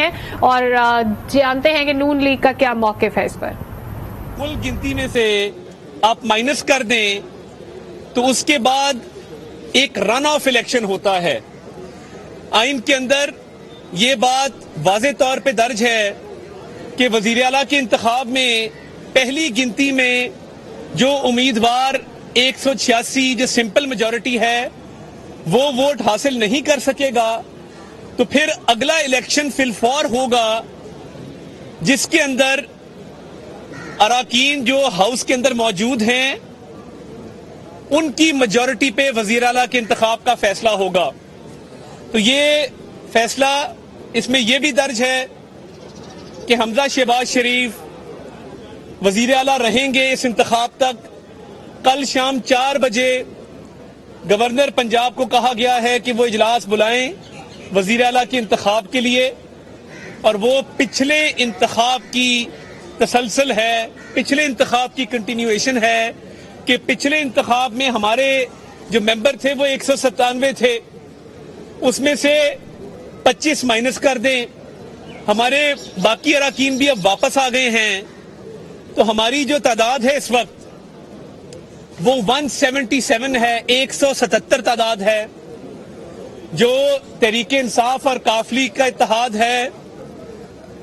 हैं और जानते हैं कि नून लीग का क्या मौकिफ है इस पर। कुल गिनती में से आप माइनस कर दें तो उसके बाद एक रन ऑफ इलेक्शन होता है। आइन के अंदर ये बात वाज़े तौर पे दर्ज है कि वजीर आला के इंतखाब में पहली गिनती में जो उम्मीदवार 186 जो सिंपल मेजॉरिटी है वो वोट हासिल नहीं कर सकेगा तो फिर अगला इलेक्शन फिलफौर होगा जिसके अंदर अराकीन जो हाउस के अंदर मौजूद हैं उनकी मेजॉरिटी पे वजीर आला के इंतखाब का फैसला होगा। तो ये फैसला इसमें यह भी दर्ज है कि हमजा शहबाज शरीफ वजीर आला रहेंगे इस इंतखाब तक। कल शाम 4 बजे गवर्नर पंजाब को कहा गया है कि वो इजलास बुलाएं वजीर आला के इंतखाब के लिए और वो पिछले इंतखाब की तसलसल है, पिछले इंतखाब की कंटिन्यूएशन है कि पिछले इंतखाब में हमारे जो मेंबर थे वो 197 थे, उसमें से 25 माइनस कर दें, हमारे बाकी अराकीन भी अब वापस आ गए हैं तो हमारी जो तादाद है इस वक्त वो 177 है, 177 तादाद है। जो तहरीक इंसाफ और काफली का इत्तेहाद है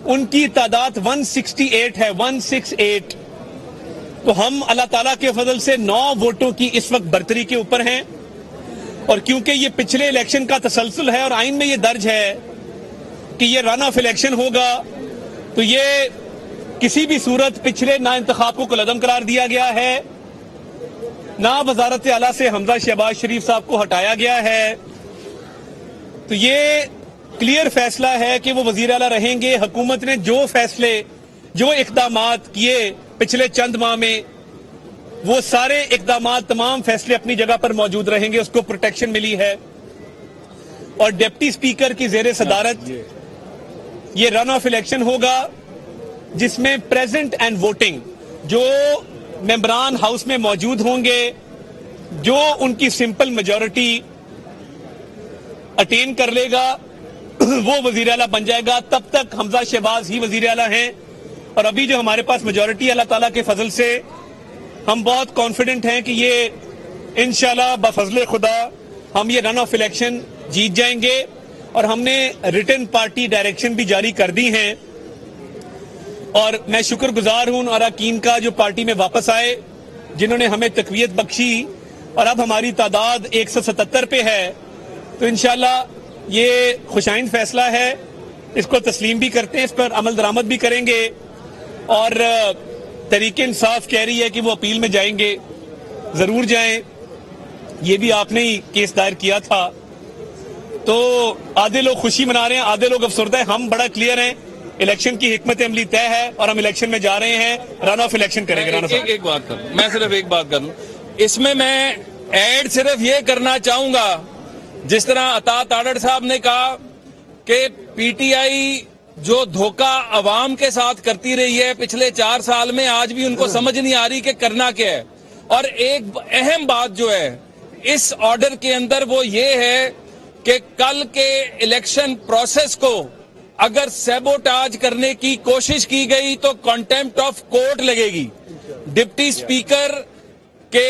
उनकी तादाद 168 है, 168। तो हम अल्लाह ताला के फजल से 9 वोटों की इस वक्त बरतरी के ऊपर हैं और क्योंकि ये पिछले इलेक्शन का तसलसल है और आइन में ये दर्ज है कि ये रन ऑफ इलेक्शन होगा तो ये किसी भी सूरत पिछले ना इंतखाब को कलअदम करार दिया गया है, ना वजारत आला से हमजा शहबाज शरीफ साहब को हटाया गया है। तो ये क्लियर फैसला है कि वो वजीर आला रहेंगे। हुकूमत ने जो फैसले जो इकदामात किए पिछले चंद माह में वो सारे इकदामात तमाम फैसले अपनी जगह पर मौजूद रहेंगे, उसको प्रोटेक्शन मिली है। और डिप्टी स्पीकर की जेर सदारत ये रन ऑफ इलेक्शन होगा जिसमें प्रेजेंट एंड वोटिंग जो मेंबरान हाउस में मौजूद होंगे, जो उनकी सिंपल मेजॉरिटी अटेन कर लेगा वो वजीर आला बन जाएगा। तब तक हमजा शहबाज ही वजीर आला हैं और अभी जो हमारे पास मेजॉरिटी अल्लाह ताला के फजल से हम बहुत कॉन्फिडेंट हैं कि ये इंशाल्लाह बफजले खुदा हम ये रन ऑफ इलेक्शन जीत जाएंगे। और हमने रिटन पार्टी डायरेक्शन भी जारी कर दी हैं और मैं शुक्रगुजार हूं अराकीन का जो पार्टी में वापस आए, जिन्होंने हमें तकवीयत बख्शी और अब हमारी तादाद 177 पे है। तो इंशाल्लाह ये खुशाइन फैसला है, इसको तस्लीम भी करते हैं, इस पर अमल दरामद भी करेंगे और तहरीक इंसाफ कह रही है कि वो अपील में जाएंगे, जरूर जाएं। ये भी आपने ही केस दायर किया था। तो आधे लोग खुशी मना रहे हैं, आधे लोग अफसरदा है। हम बड़ा क्लियर हैं, इलेक्शन की हिकमत अमली तय है और हम इलेक्शन में जा रहे हैं, रन ऑफ इलेक्शन करेंगे। एक बात करूं, मैं सिर्फ एक बात करूं, इसमें मैं ऐड सिर्फ ये करना चाहूंगा, जिस तरह अता ताड़ड़ साहब ने कहा कि पीटीआई जो धोखा अवाम के साथ करती रही है पिछले 4 साल में, आज भी उनको समझ नहीं आ रही कि करना क्या है। और एक अहम बात जो है इस ऑर्डर के अंदर वो ये है कि कल के इलेक्शन प्रोसेस को अगर सैबोटाज करने की कोशिश की गई तो कॉन्टेम्प्ट ऑफ कोर्ट लगेगी। डिप्टी स्पीकर के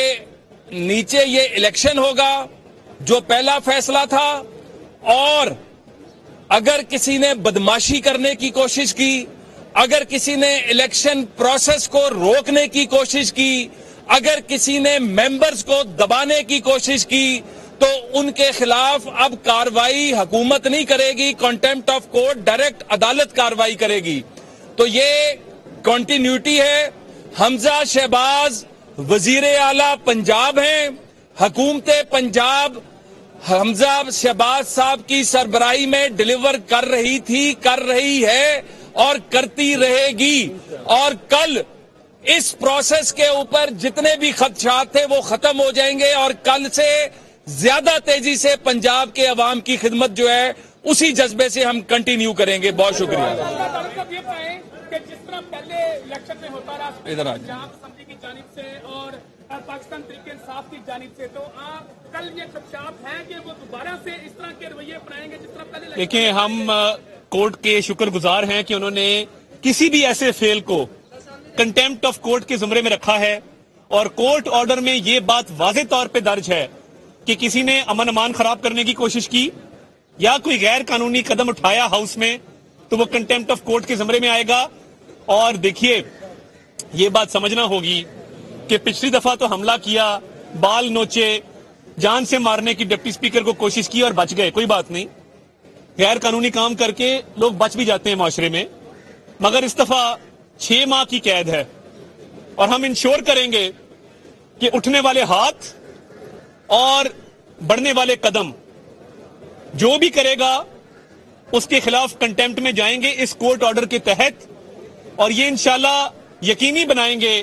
नीचे ये इलेक्शन होगा जो पहला फैसला था, और अगर किसी ने बदमाशी करने की कोशिश की, अगर किसी ने इलेक्शन प्रोसेस को रोकने की कोशिश की, अगर किसी ने मेंबर्स को दबाने की कोशिश की तो उनके खिलाफ अब कार्रवाई हुकूमत नहीं करेगी, कॉन्टेम्प्ट ऑफ कोर्ट डायरेक्ट अदालत कार्रवाई करेगी। तो ये कंटिन्यूटी है। हमजा शहबाज वजीर आला पंजाब हैं, हुकूमत पंजाब हमजा शहबाज साहब की सरबराही में डिलीवर कर रही थी, कर रही है और करती रहेगी। और कल इस प्रोसेस के ऊपर जितने भी खदशात थे वो खत्म हो जाएंगे और कल से ज्यादा तेजी से पंजाब के अवाम की खिदमत जो है उसी जज्बे से हम कंटिन्यू करेंगे। बहुत शुक्रिया। जिस तरह पहले इलेक्शन में होता रहा इधर आ असेंबली की जानिब से और पाकिस्तान तहरीक इंसाफ की जानिब से, तो आप कल ये खदशात हैं कि वो दोबारा से इस तरह के रवैये अपनाएंगे जिस तरह पहले? देखिए, हम कोर्ट के शुक्रगुजार हैं कि उन्होंने किसी भी ऐसे फेल को कंटेम्प्ट ऑफ कोर्ट के जुमरे में रखा है और कोर्ट ऑर्डर में यह बात वाज़े तौर पे दर्ज है कि किसी ने अमन अमान खराब करने की कोशिश की या कोई गैर कानूनी कदम उठाया हाउस में तो वो कंटेम्प्ट ऑफ कोर्ट के जुमरे में आएगा। और देखिए, ये बात समझना होगी कि पिछली दफा तो हमला किया, बाल नोचे, जान से मारने की डिप्टी स्पीकर को कोशिश की और बच गए, कोई बात नहीं, गैर कानूनी काम करके लोग बच भी जाते हैं माशरे में। मगर इस दफा 6 माह की कैद है और हम इंश्योर करेंगे कि उठने वाले हाथ और बढ़ने वाले कदम जो भी करेगा उसके खिलाफ कंटेम्प्ट में जाएंगे इस कोर्ट ऑर्डर के तहत। और ये इंशाल्लाह यकीनी बनाएंगे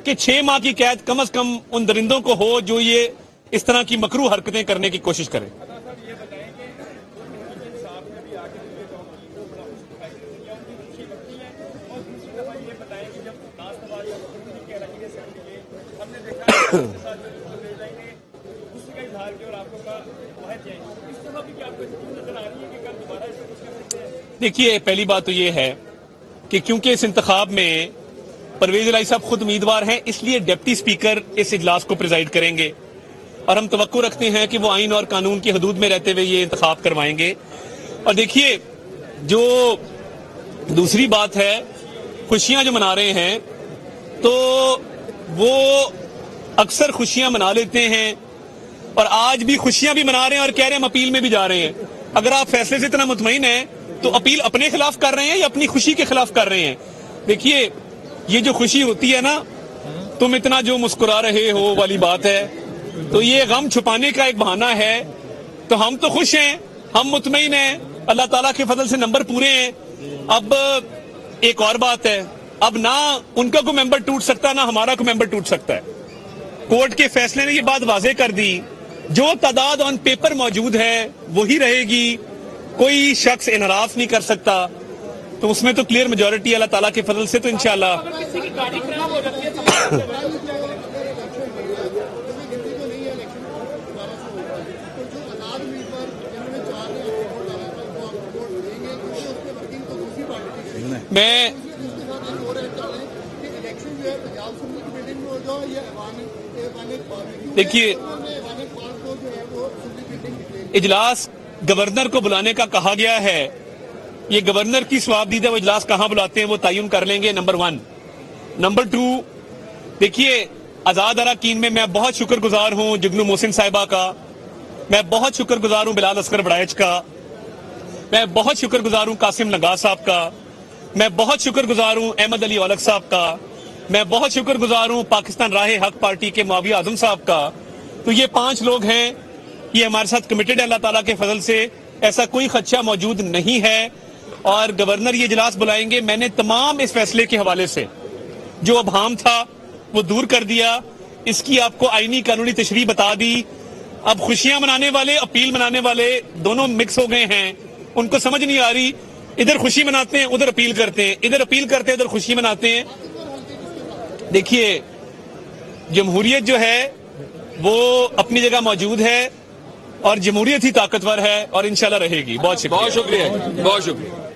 कि 6 माह की कैद कम से कम उन दरिंदों को हो जो ये इस तरह की मकरू हरकतें करने की कोशिश करें। देखिए, पहली बात तो ये है कि क्योंकि इस इंतखाब में परवेज इलाही साहब खुद उम्मीदवार हैं, इसलिए डिप्टी स्पीकर इस इजलास को प्रिजाइड करेंगे और हम तवक्को रखते हैं कि वो आइन और कानून की हदूद में रहते हुए ये इंतखाब करवाएंगे। और देखिए, जो दूसरी बात है, खुशियां जो मना रहे हैं तो वो अक्सर खुशियां मना लेते हैं और आज भी खुशियां भी मना रहे हैं और कह रहे हैं हम अपील में भी जा रहे हैं। अगर आप फैसले से इतना मुतमईन हैं तो अपील अपने खिलाफ कर रहे हैं या अपनी खुशी के खिलाफ कर रहे हैं? देखिए, ये जो खुशी होती है ना, तुम इतना जो मुस्कुरा रहे हो वाली बात है, तो ये गम छुपाने का एक बहाना है। तो हम तो खुश हैं, हम मुतमईन हैं, अल्लाह ताला के फजल से नंबर पूरे हैं। अब एक और बात है, अब ना उनका कोई मेंबर टूट सकता ना हमारा कोई मेंबर टूट सकता है। कोर्ट के फैसले ने ये बात वाजे कर दी, जो तादाद ऑन पेपर मौजूद है वही रहेगी, कोई शख्स इनराफ नहीं कर सकता। तो उसमें तो क्लियर मेजॉरिटी अल्लाह ताला के फजल से तो इंशाल्लाह। किसी की गाड़ी खराब हो जाती है मैं देखिए, इजलास गवर्नर को बुलाने का कहा गया है, ये गवर्नर की स्वाबदीदा वो इजलास कहां बुलाते हैं वो तयन कर लेंगे, नंबर 1। नंबर 2, देखिए, आजाद अरकान में मैं बहुत शुक्रगुजार हूं जुगनू मोहसिन साहिबा का, मैं बहुत शुक्रगुजार हूं बिलाल असगर बड़ाइच का, मैं बहुत शुक्रगुजार हूं कासिम नगाह साहब का, मैं बहुत शुक्रगुजार हूं अहमद अली औलख साहब का, मैं बहुत शुक्रगुजार हूं पाकिस्तान राह हक पार्टी के मुआविया आजम साहब का। तो ये 5 लोग हैं, ये हमारे साथ कमिटेड है अल्लाह ताला के फजल से, ऐसा कोई खदशा मौजूद नहीं है और गवर्नर ये इजलास बुलाएंगे। मैंने तमाम इस फैसले के हवाले से जो अबहाम था वो दूर कर दिया, इसकी आपको आईनी कानूनी तशरीह बता दी। अब खुशियां मनाने वाले, अपील मनाने वाले दोनों मिक्स हो गए हैं, उनको समझ नहीं आ रही, इधर खुशी मनाते हैं उधर अपील करते हैं, इधर अपील करते हैं उधर खुशी मनाते हैं। देखिए, जमहूरियत जो है वो अपनी जगह मौजूद है और जमहूरियत ही ताकतवर है और इंशाल्लाह रहेगी। बहुत शुक्रिया, बहुत शुक्रिया, बहुत शुक्रिया।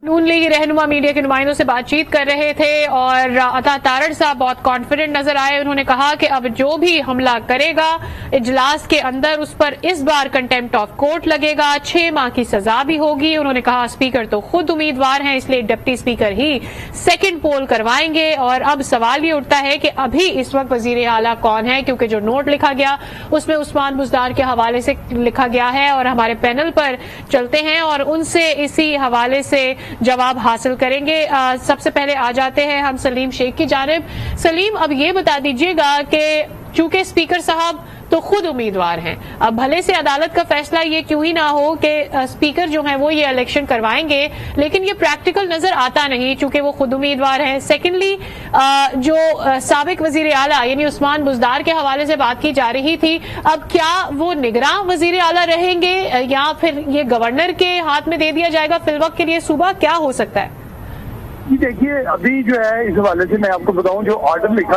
नून लीग रहनुमा मीडिया के नुमाइंदों से बातचीत कर रहे थे और अता तारड़ साहब बहुत कॉन्फिडेंट नजर आए। उन्होंने कहा कि अब जो भी हमला करेगा इजलास के अंदर उस पर इस बार कंटेम्प्ट ऑफ कोर्ट लगेगा, 6 माह की सजा भी होगी। उन्होंने कहा स्पीकर तो खुद उम्मीदवार हैं, इसलिए डिप्टी स्पीकर ही सेकंड पोल करवाएंगे। और अब सवाल ये उठता है कि अभी इस वक्त वजीर आला कौन है, क्योंकि जो नोट लिखा गया उसमें उस्मान बुज़दार के हवाले से लिखा गया है और हमारे पैनल पर चलते हैं और उनसे इसी हवाले से जवाब हासिल करेंगे। सबसे पहले आ जाते हैं हम सलीम शेख की जानिब। सलीम, अब ये बता दीजिएगा कि चूंकि स्पीकर साहब तो खुद उम्मीदवार हैं, अब भले से अदालत का फैसला ये क्यों ही ना हो कि स्पीकर जो है वो ये इलेक्शन करवाएंगे, लेकिन ये प्रैक्टिकल नजर आता नहीं चूंकि वो खुद उम्मीदवार हैं। सेकेंडली, जो साबिक वजीर आला यानी उस्मान बुज़दार के हवाले से बात की जा रही थी, अब क्या वो निगरां वजीर आला रहेंगे या फिर ये गवर्नर के हाथ में दे दिया जाएगा फिलवक्त के लिए सूबा, क्या हो सकता है? देखिए, अभी जो है इस हवाले से मैं आपको बताऊं, जो ऑर्डर लिखा